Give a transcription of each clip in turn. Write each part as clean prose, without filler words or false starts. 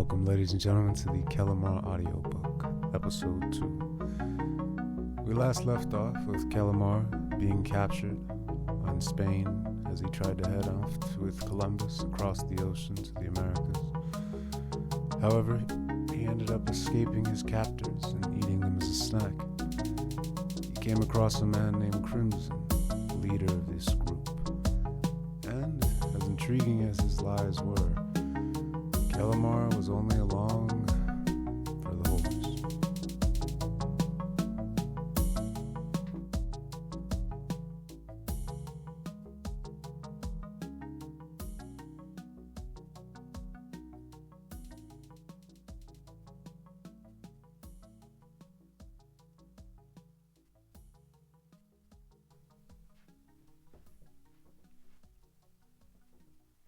Welcome, ladies and gentlemen, to the Kellimar audiobook, episode 2. We last left off with Kellimar being captured in Spain as he tried to head off with Columbus across the ocean to the Americas. However, he ended up escaping his captors and eating them as a snack. He came across a man named Crimson, leader of this group. And, as intriguing as his lies were, Kellimar was only along for the horse.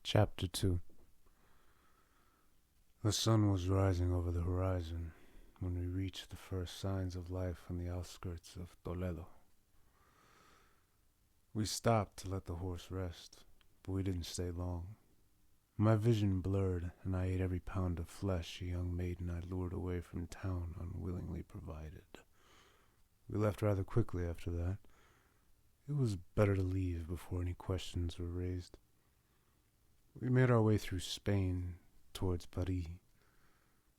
Chapter 2. The sun was rising over the horizon when we reached the first signs of life on the outskirts of Toledo. We stopped to let the horse rest, but we didn't stay long. My vision blurred, and I ate every pound of flesh a young maiden I lured away from town unwillingly provided. We left rather quickly after that. It was better to leave before any questions were raised. We made our way through Spain towards Paris.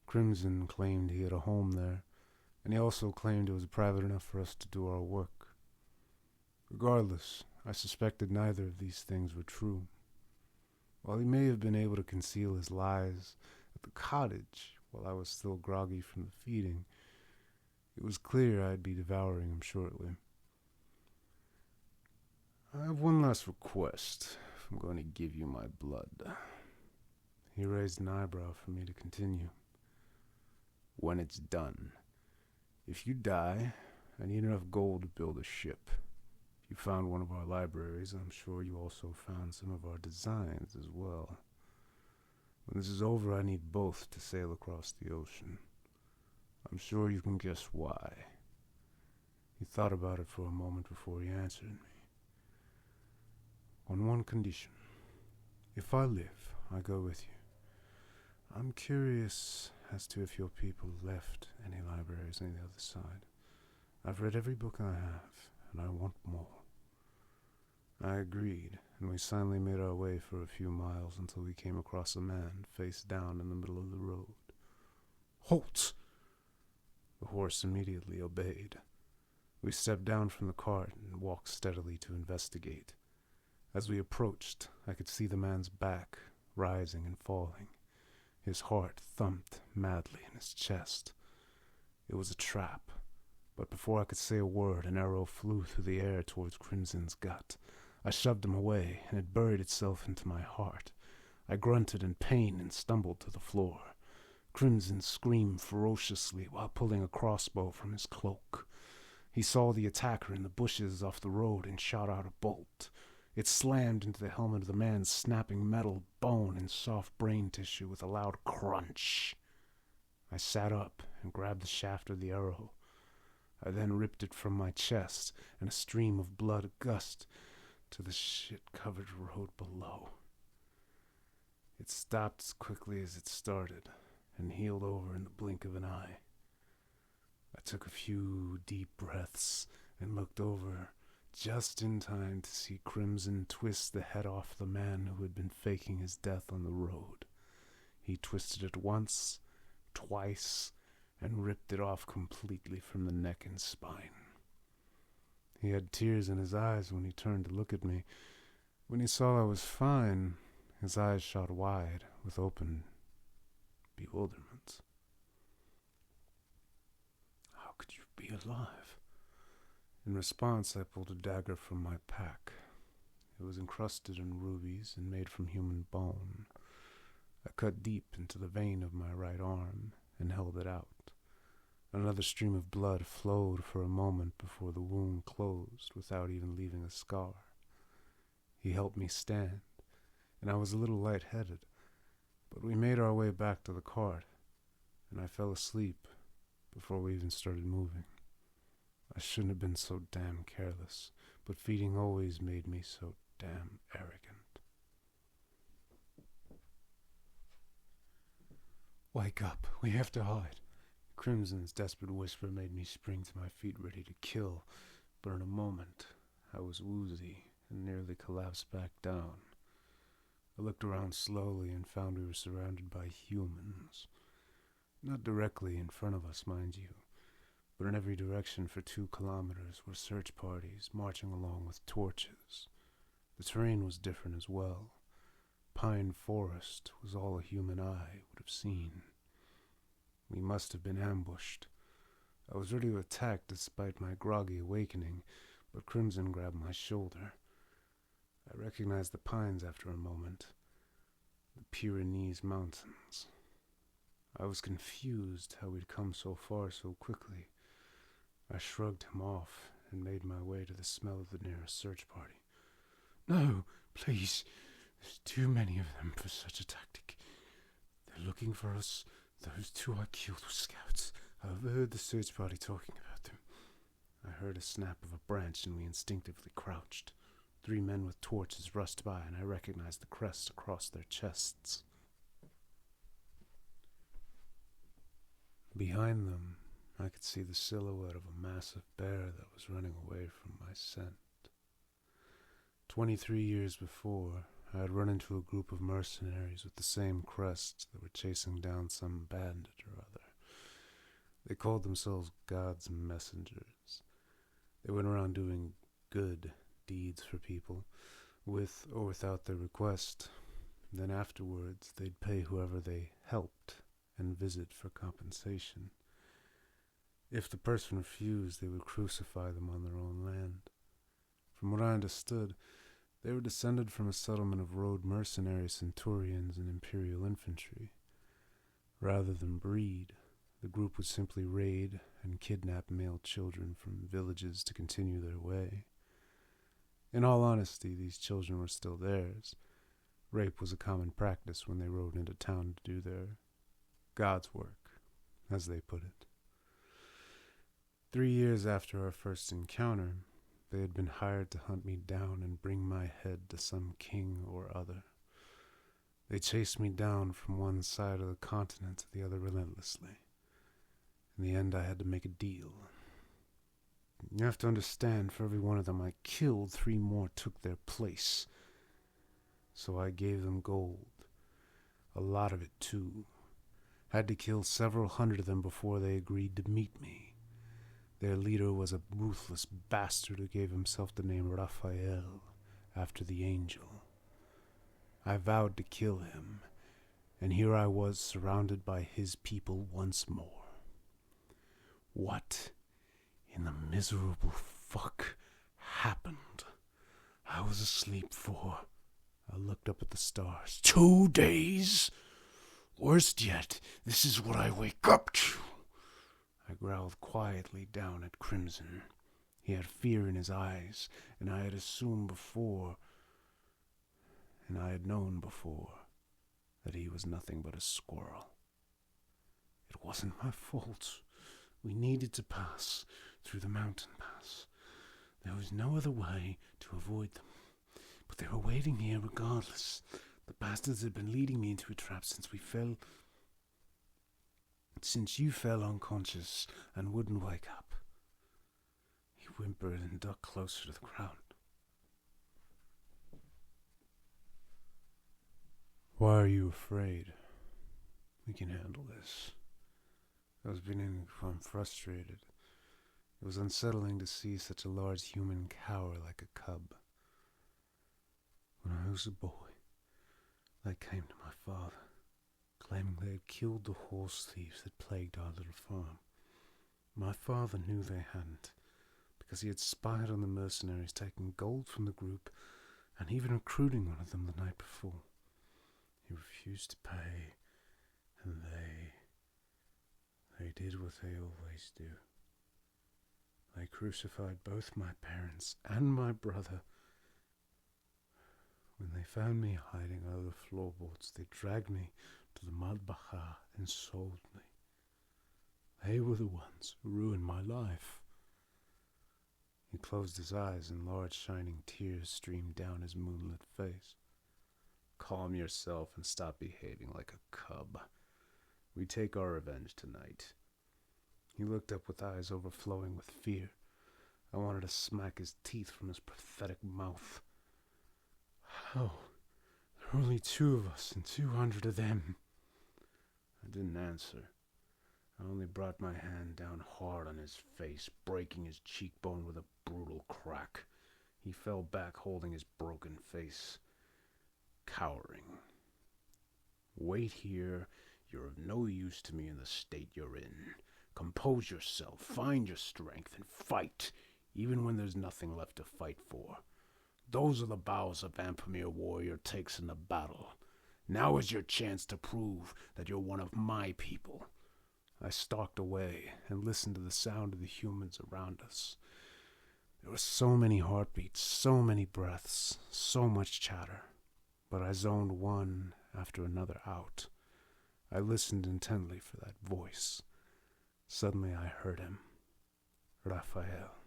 Crimson claimed he had a home there, and he also claimed it was private enough for us to do our work. Regardless, I suspected neither of these things were true. While he may have been able to conceal his lies at the cottage while I was still groggy from the feeding, it was clear I'd be devouring him shortly. I have one last request if I'm going to give you my blood. He raised an eyebrow for me to continue. When it's done, if you die, I need enough gold to build a ship. If you found one of our libraries, I'm sure you also found some of our designs as well. When this is over, I need both to sail across the ocean. I'm sure you can guess why. He thought about it for a moment before he answered me. On one condition. If I live, I go with you. I'm curious as to if your people left any libraries on the other side. I've read every book I have, and I want more. I agreed, and we silently made our way for a few miles until we came across a man face down in the middle of the road. Halt! The horse immediately obeyed. We stepped down from the cart and walked steadily to investigate. As we approached, I could see the man's back rising and falling. His heart thumped madly in his chest. It was a trap, but before I could say a word, an arrow flew through the air towards Crimson's gut. I shoved him away, and it buried itself into my heart. I grunted in pain and stumbled to the floor. Crimson screamed ferociously while pulling a crossbow from his cloak. He saw the attacker in the bushes off the road and shot out a bolt. It slammed into the helmet of the man, snapping metal, bone, and soft brain tissue with a loud crunch. I sat up and grabbed the shaft of the arrow. I then ripped it from my chest, and a stream of blood gushed to the shit-covered road below. It stopped as quickly as it started, and healed over in the blink of an eye. I took a few deep breaths and looked over just in time to see Crimson twist the head off the man who had been faking his death on the road. He twisted it once, twice, and ripped it off completely from the neck and spine. He had tears in his eyes when he turned to look at me. When he saw I was fine, his eyes shot wide with open bewilderment. How could you be alive? In response, I pulled a dagger from my pack. It was encrusted in rubies and made from human bone. I cut deep into the vein of my right arm and held it out. Another stream of blood flowed for a moment before the wound closed without even leaving a scar. He helped me stand, and I was a little lightheaded, but we made our way back to the cart, and I fell asleep before we even started moving. I shouldn't have been so damn careless, but feeding always made me so damn arrogant. Wake up. We have to hide. Crimson's desperate whisper made me spring to my feet ready to kill, but in a moment I was woozy and nearly collapsed back down. I looked around slowly and found we were surrounded by humans. Not directly in front of us, mind you, but in every direction for 2 kilometers were search parties marching along with torches. The terrain was different as well. Pine forest was all a human eye would have seen. We must have been ambushed. I was ready to attack despite my groggy awakening, but Crimson grabbed my shoulder. I recognized the pines after a moment. The Pyrenees Mountains. I was confused how we'd come so far so quickly. I shrugged him off and made my way to the smell of the nearest search party. No, please. There's too many of them for such a tactic. They're looking for us. Those 2 I killed were scouts. I overheard the search party talking about them. I heard a snap of a branch and we instinctively crouched. 3 men with torches rushed by and I recognized the crests across their chests. Behind them, I could see the silhouette of a massive bear that was running away from my scent. 23 years before, I had run into a group of mercenaries with the same crests that were chasing down some bandit or other. They called themselves God's messengers. They went around doing good deeds for people, with or without their request. Then afterwards, they'd pay whoever they helped and visit for compensation. If the person refused, they would crucify them on their own land. From what I understood, they were descended from a settlement of road mercenary centurions and imperial infantry. Rather than breed, the group would simply raid and kidnap male children from villages to continue their way. In all honesty, these children were still theirs. Rape was a common practice when they rode into town to do their God's work, as they put it. 3 years after our first encounter, they had been hired to hunt me down and bring my head to some king or other. They chased me down from one side of the continent to the other relentlessly. In the end, I had to make a deal. You have to understand, for every one of them I killed, 3 more took their place. So I gave them gold. A lot of it, too. Had to kill several hundred of them before they agreed to meet me. Their leader was a ruthless bastard who gave himself the name Raphael, after the angel. I vowed to kill him, and here I was surrounded by his people once more. What in the miserable fuck happened? I was asleep for, I looked up at the stars, 2 days? Worst yet, this is what I wake up to. I growled quietly down at Crimson. He had fear in his eyes, and I had known before, that he was nothing but a squirrel. It wasn't my fault. We needed to pass through the mountain pass. There was no other way to avoid them, but they were waiting here regardless. The bastards had been leading me into a trap since you fell unconscious and wouldn't wake up. He whimpered and ducked closer to the ground. Why are you afraid? We can handle this. I was beginning to become frustrated. It was unsettling to see such a large human cower like a cub. When I was a boy, they came to my father, claiming they had killed the horse thieves that plagued our little farm. My father knew they hadn't, because he had spied on the mercenaries taking gold from the group and even recruiting one of them the night before. He refused to pay, and they did what they always do. They crucified both my parents and my brother. When they found me hiding under the floorboards, they dragged me to the Madbaha and sold me. They were the ones who ruined my life. He closed his eyes and large shining tears streamed down his moonlit face. Calm yourself and stop behaving like a cub. We take our revenge tonight." He looked up with eyes overflowing with fear. I wanted to smack his teeth from his pathetic mouth. "How? There are only 2 of us and 200 of them." I didn't answer. I only brought my hand down hard on his face, breaking his cheekbone with a brutal crack. He fell back, holding his broken face, cowering. "Wait here. You're of no use to me in the state you're in. Compose yourself, find your strength, and fight, even when there's nothing left to fight for. Those are the bows a Vampire warrior takes in the battle. Now is your chance to prove that you're one of my people." I stalked away and listened to the sound of the humans around us. There were so many heartbeats, so many breaths, so much chatter, but I zoned one after another out. I listened intently for that voice. Suddenly I heard him. Raphael.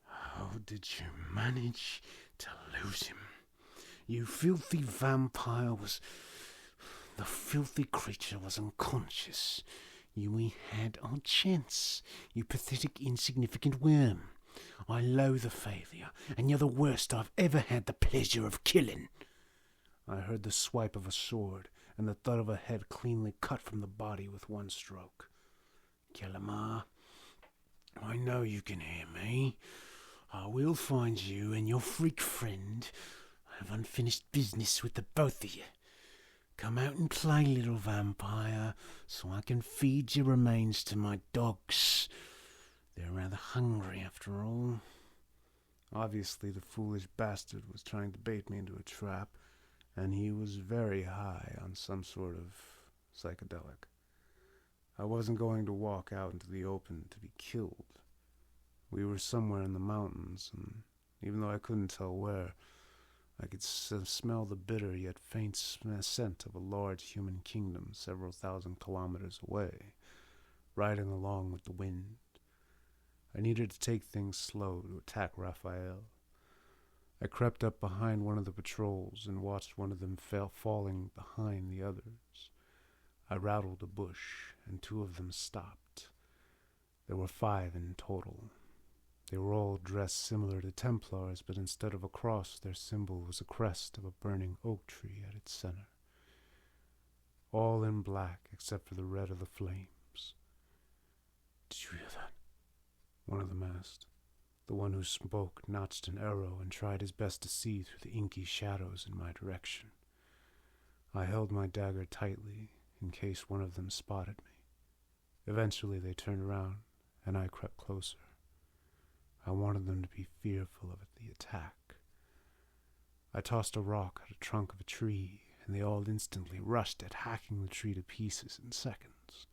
"How did you manage to lose him? You filthy vampire The filthy creature was unconscious. We had our chance, you pathetic, insignificant worm. I loathe the failure, and you're the worst I've ever had the pleasure of killing." I heard the swipe of a sword and the thud of a head cleanly cut from the body with one stroke. "Kellimar, I know you can hear me. I will find you and your freak friend. I have unfinished business with the both of you. Come out and play, little vampire, so I can feed your remains to my dogs. They're rather hungry after all." Obviously, the foolish bastard was trying to bait me into a trap, and he was very high on some sort of psychedelic. I wasn't going to walk out into the open to be killed. We were somewhere in the mountains, and even though I couldn't tell where, I could smell the bitter yet faint scent of a large human kingdom several thousand kilometers away, riding along with the wind. I needed to take things slow to attack Raphael. I crept up behind one of the patrols and watched one of them falling behind the others. I rattled a bush, and 2 of them stopped. There were 5 in total. They were all dressed similar to Templars, but instead of a cross, their symbol was a crest of a burning oak tree at its center. All in black, except for the red of the flames. "Did you hear that?" one of them asked. The one who spoke notched an arrow and tried his best to see through the inky shadows in my direction. I held my dagger tightly in case one of them spotted me. Eventually they turned around, and I crept closer. I wanted them to be fearful of the attack. I tossed a rock at a trunk of a tree, and they all instantly rushed at hacking the tree to pieces in seconds.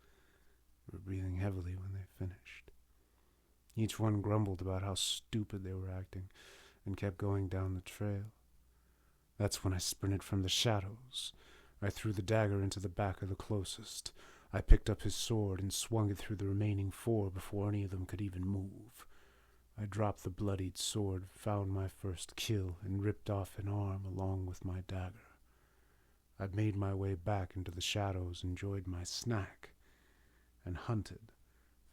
They were breathing heavily when they finished. Each one grumbled about how stupid they were acting and kept going down the trail. That's when I sprinted from the shadows. I threw the dagger into the back of the closest. I picked up his sword and swung it through the remaining 4 before any of them could even move. I dropped the bloodied sword, found my first kill, and ripped off an arm along with my dagger. I made my way back into the shadows, enjoyed my snack, and hunted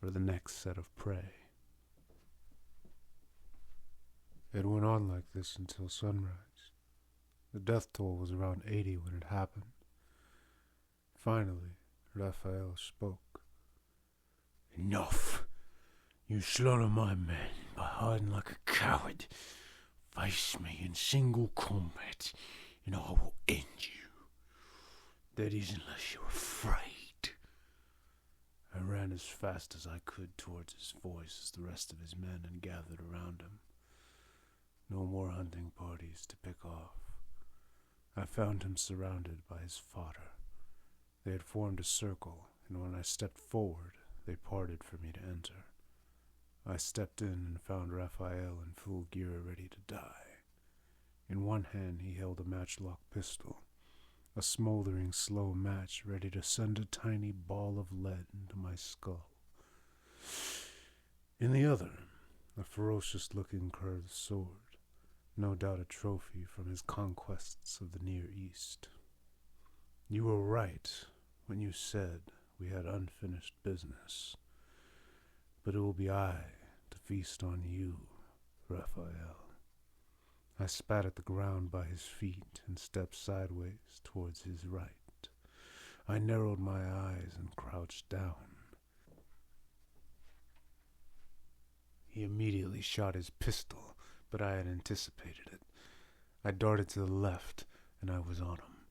for the next set of prey. It went on like this until sunrise. The death toll was around 80 when it happened. Finally, Raphael spoke. "Enough! You slaughter my men by hiding like a coward. Face me in single combat, and I will end you. That is, unless you're afraid." I ran as fast as I could towards his voice as the rest of his men had gathered around him. No more hunting parties to pick off. I found him surrounded by his fodder. They had formed a circle, and when I stepped forward, they parted for me to enter. I stepped in and found Raphael in full gear ready to die. In one hand he held a matchlock pistol, a smoldering slow match ready to send a tiny ball of lead into my skull. In the other, a ferocious-looking curved sword, no doubt a trophy from his conquests of the Near East. "You were right. when you said we had unfinished business, but it will be I to feast on you, Raphael. I spat at the ground by his feet and stepped sideways towards his right. I narrowed my eyes and crouched down. He immediately shot his pistol, but I had anticipated it. I darted to the left, and I was on him.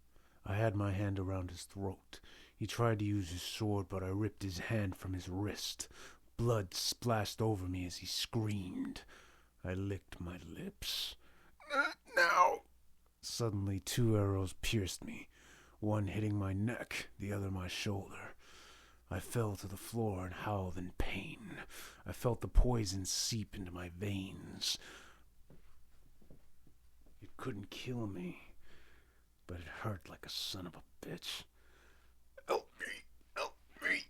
I had my hand around his throat. He tried to use his sword, but I ripped his hand from his wrist. Blood splashed over me as he screamed. I licked my lips. Not now! Suddenly 2 arrows pierced me, one hitting my neck, the other my shoulder. I fell to the floor and howled in pain. I felt the poison seep into my veins. It couldn't kill me, but it hurt like a son of a bitch. Help me! Help me!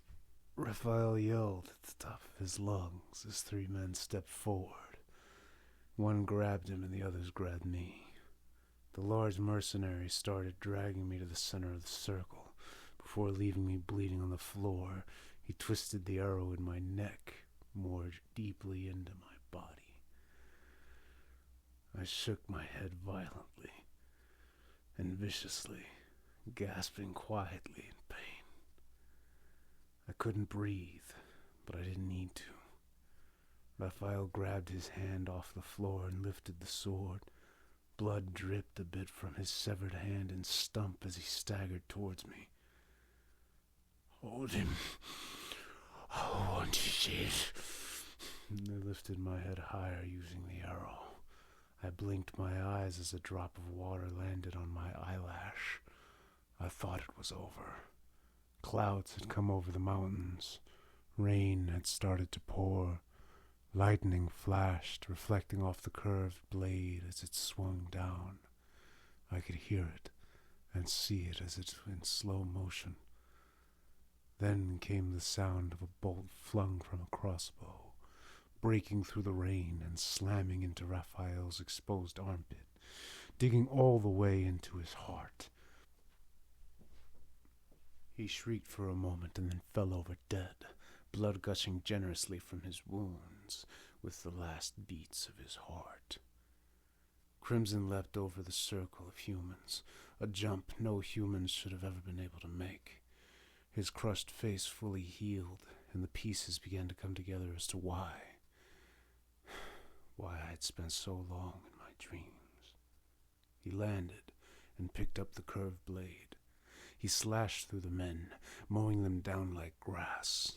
Raphael yelled at the top of his lungs as 3 men stepped forward. One grabbed him and the others grabbed me. The large mercenary started dragging me to the center of the circle. Before leaving me bleeding on the floor, he twisted the arrow in my neck more deeply into my body. I shook my head violently and viciously, gasping quietly in pain. I couldn't breathe, but I didn't need to. Raphael grabbed his hand off the floor and lifted the sword. Blood dripped a bit from his severed hand and stump as he staggered towards me. Hold him. I want to see it. I lifted my head higher using the arrow. I blinked my eyes as a drop of water landed on my eyelash. I thought it was over. Clouds had come over the mountains. Rain had started to pour. Lightning flashed, reflecting off the curved blade as it swung down. I could hear it and see it as it in slow motion. Then came the sound of a bolt flung from a crossbow, breaking through the rain and slamming into Raphael's exposed armpit, digging all the way into his heart. He shrieked for a moment and then fell over dead, blood gushing generously from his wounds with the last beats of his heart. Crimson leapt over the circle of humans, a jump no humans should have ever been able to make. His crushed face fully healed, and the pieces began to come together as to why I had spent so long in my dreams. He landed and picked up the curved blade. He slashed through the men, mowing them down like grass.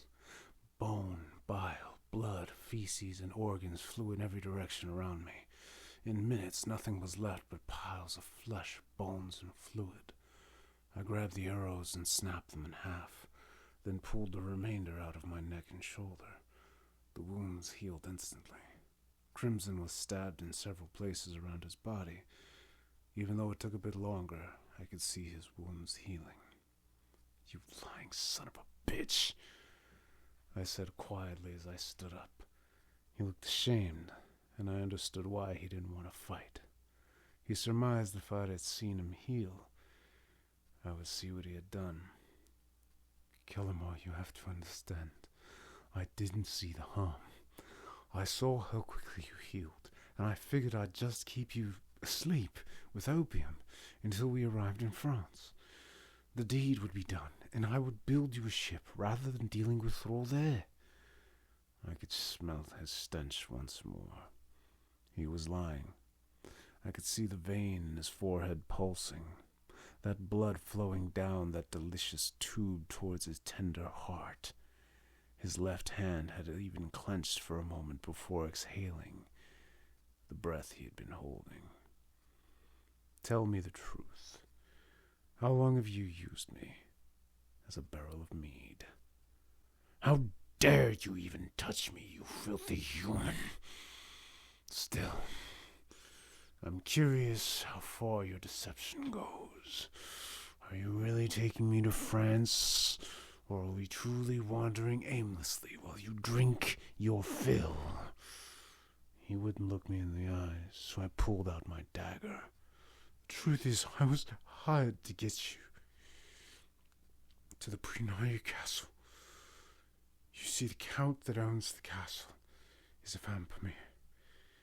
Bone, bile, blood, feces, and organs flew in every direction around me. In minutes, nothing was left but piles of flesh, bones, and fluid. I grabbed the arrows and snapped them in half, then pulled the remainder out of my neck and shoulder. The wounds healed instantly. Crimson was stabbed in several places around his body. Even though it took a bit longer, I could see his wounds healing. You lying son of a bitch, I said quietly as I stood up. He looked ashamed, and I understood why he didn't want to fight. He surmised if I had seen him heal, I would see what he had done. Kellimar, you have to understand. I didn't see the harm. I saw how quickly you healed, and I figured I'd just keep you asleep with opium until we arrived in France. The deed would be done, and I would build you a ship rather than dealing with raw there. I could smell his stench once more. He was lying. I could see the vein in his forehead pulsing, that blood flowing down that delicious tube towards his tender heart. His left hand had even clenched for a moment before exhaling the breath he had been holding. Tell me the truth. How long have you used me as a barrel of mead? How dare you even touch me, you filthy human? Still, I'm curious how far your deception goes. Are you really taking me to France, or are we truly wandering aimlessly while you drink your fill? He wouldn't look me in the eyes, so I pulled out my dagger. The truth is, I was hired to get you to the Prinoy castle. You see, the count that owns the castle is a vampire.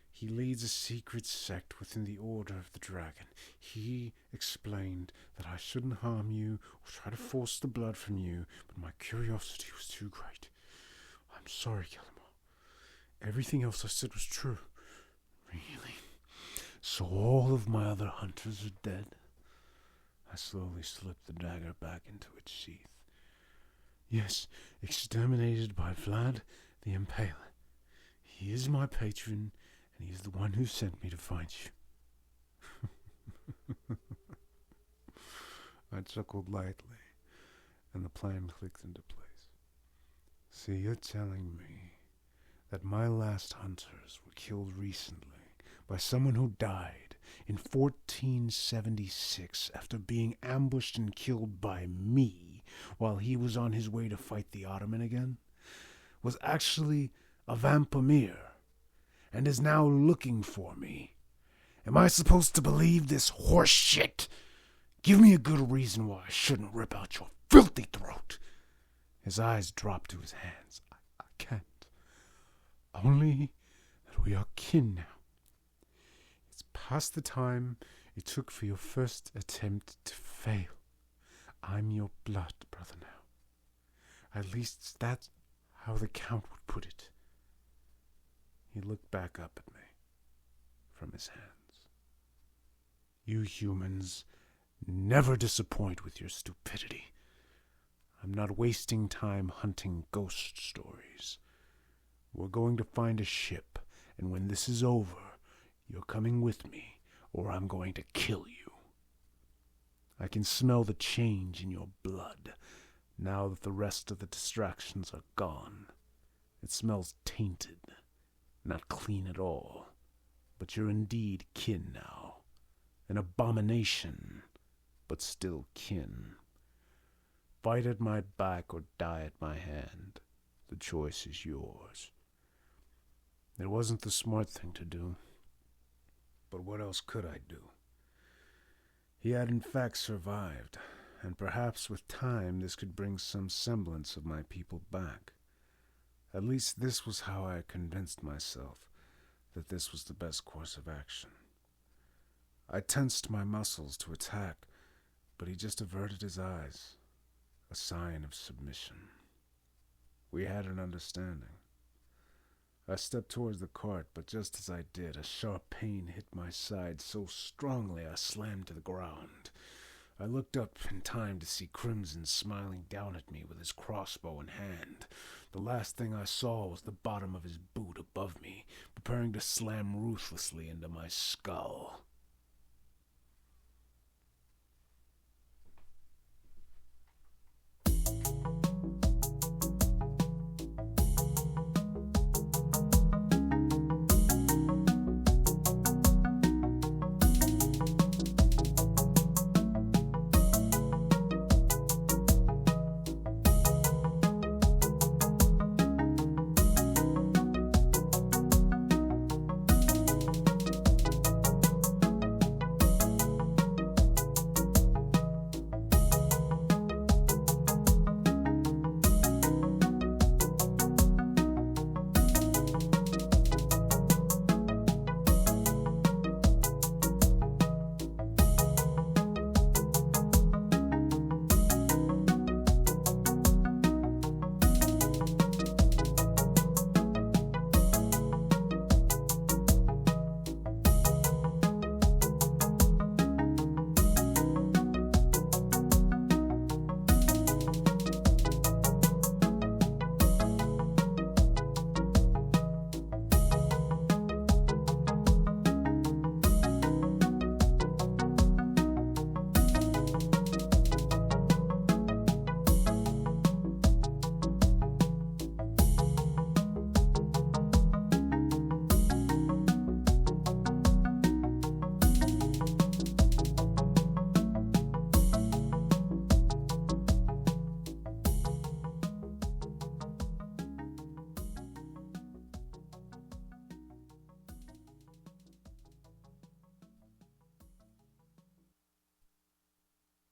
He leads a secret sect within the Order of the Dragon. He explained that I shouldn't harm you or try to force the blood from you, but my curiosity was too great. I'm sorry, Kellimar. Everything else I said was true. Really? So all of my other hunters are dead? I slowly slipped the dagger back into its sheath. Yes, exterminated by Vlad the Impaler. He is my patron, and he is the one who sent me to find you. I chuckled lightly, and the plan clicked into place. See, you're telling me that my last hunters were killed recently by someone who died in 1476 after being ambushed and killed by me while he was on his way to fight the Ottoman again, was actually a vampire and is now looking for me. Am I supposed to believe this horse shit? Give me a good reason why I shouldn't rip out your filthy throat. His eyes dropped to his hands. I can't. Only that we are kin now. It's past the time it took for your first attempt to fail. I'm your blood brother now. At least that's how the Count would put it. He looked back up at me from his hands. You humans never disappoint with your stupidity. I'm not wasting time hunting ghost stories. We're going to find a ship, and when this is over, you're coming with me, or I'm going to kill you. I can smell the change in your blood, now that the rest of the distractions are gone. It smells tainted, not clean at all. But you're indeed kin now. An abomination, but still kin. Fight at my back or die at my hand. The choice is yours. It wasn't the smart thing to do. But what else could I do? He had in fact survived, and perhaps with time this could bring some semblance of my people back. At least this was how I convinced myself that this was the best course of action. I tensed my muscles to attack, but he just averted his eyes, a sign of submission. We had an understanding. I stepped towards the cart, but just as I did, a sharp pain hit my side so strongly I slammed to the ground. I looked up in time to see Crimson smiling down at me with his crossbow in hand. The last thing I saw was the bottom of his boot above me, preparing to slam ruthlessly into my skull.